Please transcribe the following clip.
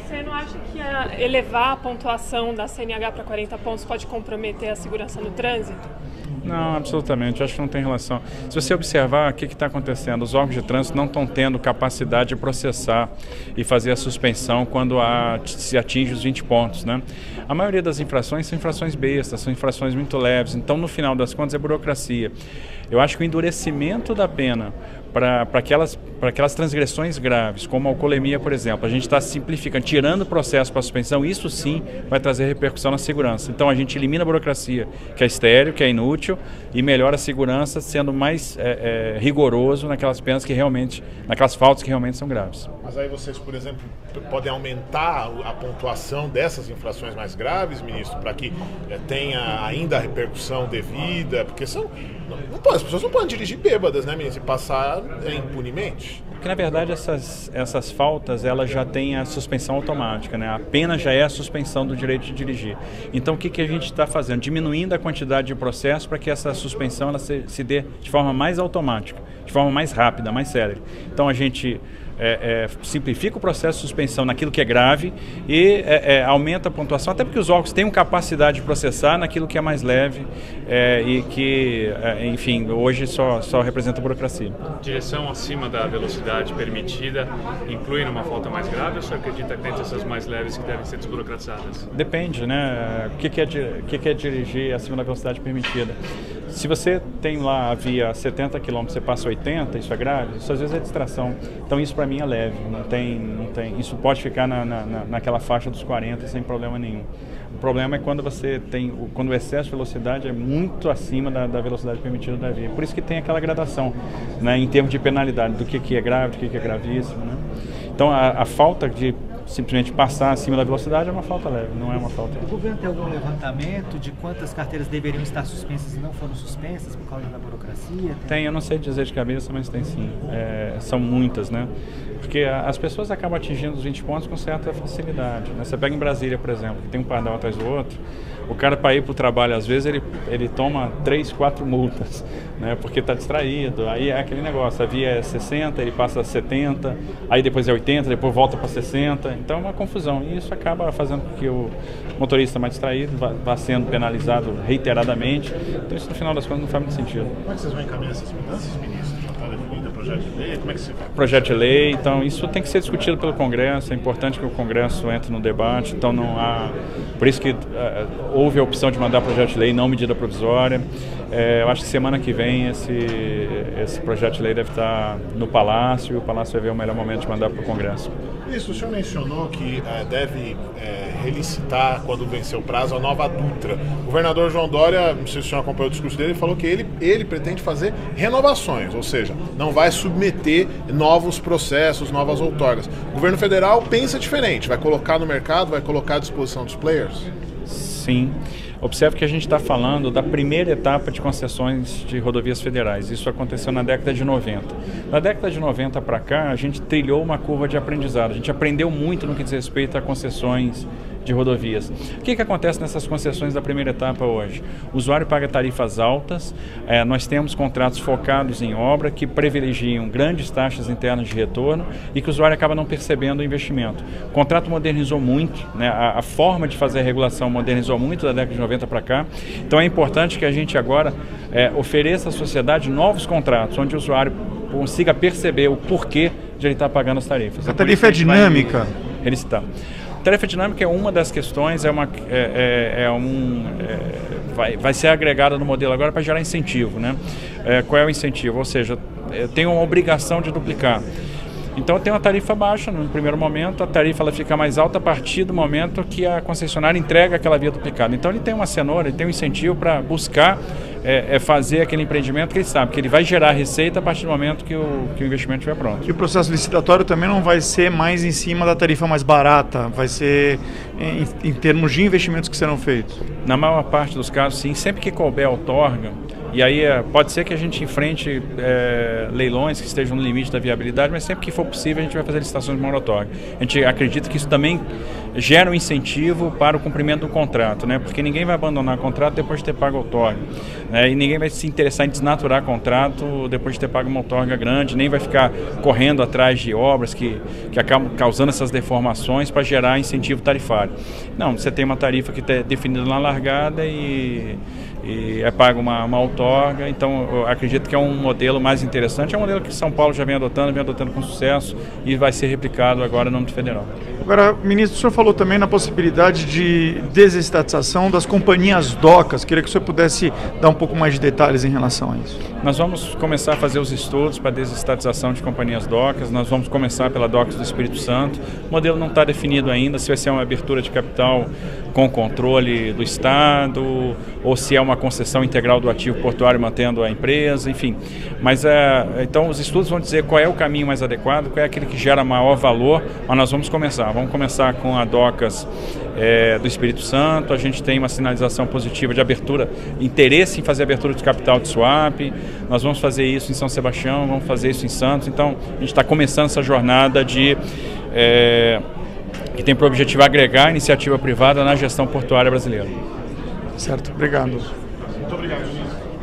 Você não acha que elevar a pontuação da CNH para 40 pontos pode comprometer a segurança no trânsito? Não, absolutamente. Acho que não tem relação. Se você observar o que está acontecendo, os órgãos de trânsito não estão tendo capacidade de processar e fazer a suspensão quando se atinge os 20 pontos, né? A maioria das infrações são infrações bestas, são infrações muito leves. Então, no final das contas, é burocracia. Eu acho que o endurecimento da pena para aquelas transgressões graves, como a alcoolemia, por exemplo, a gente está simplificando, tirando o processo para suspensão, isso sim vai trazer repercussão na segurança. Então a gente elimina a burocracia, que é estéril, que é inútil, e melhora a segurança sendo mais rigoroso naquelas penas que realmente, naquelas faltas que realmente são graves. Mas aí vocês, por exemplo, podem aumentar a pontuação dessas infrações mais graves, ministro, para que tenha ainda a repercussão devida, porque as pessoas não podem dirigir bêbadas, né, ministro, e passar impunemente. Porque, na verdade, essas faltas, elas já têm a suspensão automática, né? A pena já é a suspensão do direito de dirigir. Então, o que a gente está fazendo? Diminuindo a quantidade de processo para que essa suspensão ela se dê de forma mais automática, de forma mais rápida, mais célere. Então, a gente simplifica o processo de suspensão naquilo que é grave e aumenta a pontuação, até porque os órgãos têm capacidade de processar naquilo que é mais leve e que, enfim, hoje só representa burocracia. Direção acima da velocidade permitida inclui numa falta mais grave ou você acredita que tem essas mais leves que devem ser desburocratizadas? Depende, né? O que é dirigir acima da velocidade permitida? Se você tem lá a via 70 km, você passa 80, isso é grave? Isso às vezes é distração. Então isso para mim é leve, não tem, isso pode ficar naquela faixa dos 40 sem problema nenhum. O problema é quando quando o excesso de velocidade é muito acima da velocidade permitida da via. Por isso que tem aquela gradação, né, em termos de penalidade, do que é grave, do que é gravíssimo, né? Então a falta de simplesmente passar acima da velocidade é uma falta leve, não é uma falta. O governo tem algum levantamento de quantas carteiras deveriam estar suspensas e não foram suspensas por causa da burocracia? Tem, eu não sei dizer de cabeça, mas tem sim. São muitas, né? Porque as pessoas acabam atingindo os 20 pontos com certa facilidade, né? Você pega em Brasília, por exemplo, que tem um pardal atrás do outro, o cara para ir para o trabalho, às vezes, ele toma 3, 4 multas, né? Porque está distraído, aí é aquele negócio, a via é 60, ele passa a 70, aí depois é 80, depois volta para 60, então é uma confusão, e isso acaba fazendo com que o motorista mais distraído vá sendo penalizado reiteradamente, então isso no final das contas não faz muito sentido. Como é que vocês vão encaminhar essas mudanças, ministro? Já está definido o projeto de lei? Como é que se faz? Projeto de lei, então isso tem que ser discutido pelo Congresso, é importante que o Congresso entre no debate, então não há... Por isso que houve a opção de mandar projeto de lei, não medida provisória. Eu acho que semana que vem esse projeto de lei deve estar no Palácio e o Palácio vai ver o melhor momento de mandar para o Congresso. Isso, o senhor mencionou que deve relicitar, quando vencer o prazo, a nova Dutra. O governador João Dória, não sei se o senhor acompanhou o discurso dele, falou que ele pretende fazer renovações, ou seja, não vai submeter novos processos, novas outorgas. O governo federal pensa diferente, vai colocar no mercado, vai colocar à disposição dos players? Sim. Observe que a gente está falando da primeira etapa de concessões de rodovias federais. Isso aconteceu na década de 90. Da década de 90 para cá, a gente trilhou uma curva de aprendizado. A gente aprendeu muito no que diz respeito a concessões de rodovias. O que acontece nessas concessões da primeira etapa hoje? O usuário paga tarifas altas, nós temos contratos focados em obra que privilegiam grandes taxas internas de retorno e que o usuário acaba não percebendo o investimento. O contrato modernizou muito, né? A forma de fazer a regulação modernizou muito da década de 90 para cá, então é importante que a gente agora ofereça à sociedade novos contratos, onde o usuário consiga perceber o porquê de ele estar pagando as tarifas. A tarifa é dinâmica? Relicitar. Tarefa dinâmica é uma das questões, vai ser agregada no modelo agora para gerar incentivo, né? Qual é o incentivo? Ou seja, tem uma obrigação de duplicar. Então tem uma tarifa baixa no primeiro momento, a tarifa ela fica mais alta a partir do momento que a concessionária entrega aquela via duplicada. Então ele tem uma cenoura, ele tem um incentivo para buscar fazer aquele empreendimento que ele sabe que ele vai gerar receita a partir do momento que o investimento estiver pronto. E o processo licitatório também não vai ser mais em cima da tarifa mais barata, vai ser em termos de investimentos que serão feitos? Na maior parte dos casos, sim. Sempre que couber a outorga, e aí pode ser que a gente enfrente leilões que estejam no limite da viabilidade, mas sempre que for possível a gente vai fazer licitações de maior outorga. A gente acredita que isso também gera um incentivo para o cumprimento do contrato, né? Porque ninguém vai abandonar o contrato depois de ter pago a outorga, né? E ninguém vai se interessar em desnaturar contrato depois de ter pago uma outorga grande, nem vai ficar correndo atrás de obras que acabam causando essas deformações para gerar incentivo tarifário. Não, você tem uma tarifa que está definida na largada e é pago uma outorga, então eu acredito que é um modelo mais interessante, é um modelo que São Paulo já vem adotando com sucesso e vai ser replicado agora no âmbito federal. Agora, ministro, o senhor falou também na possibilidade de desestatização das companhias docas, queria que o senhor pudesse dar um pouco mais de detalhes em relação a isso. Nós vamos começar a fazer os estudos para desestatização de companhias docas, nós vamos começar pela Docas do Espírito Santo, o modelo não está definido ainda, se vai ser uma abertura de capital com controle do Estado, ou se é uma concessão integral do ativo portuário mantendo a empresa, enfim. Mas então os estudos vão dizer qual é o caminho mais adequado, qual é aquele que gera maior valor, mas nós vamos começar. Vamos começar com a Docas do Espírito Santo, a gente tem uma sinalização positiva de abertura, interesse em fazer abertura de capital de swap, nós vamos fazer isso em São Sebastião, vamos fazer isso em Santos, então a gente está começando essa jornada que tem por objetivo agregar a iniciativa privada na gestão portuária brasileira. Certo, obrigado. Muito obrigado.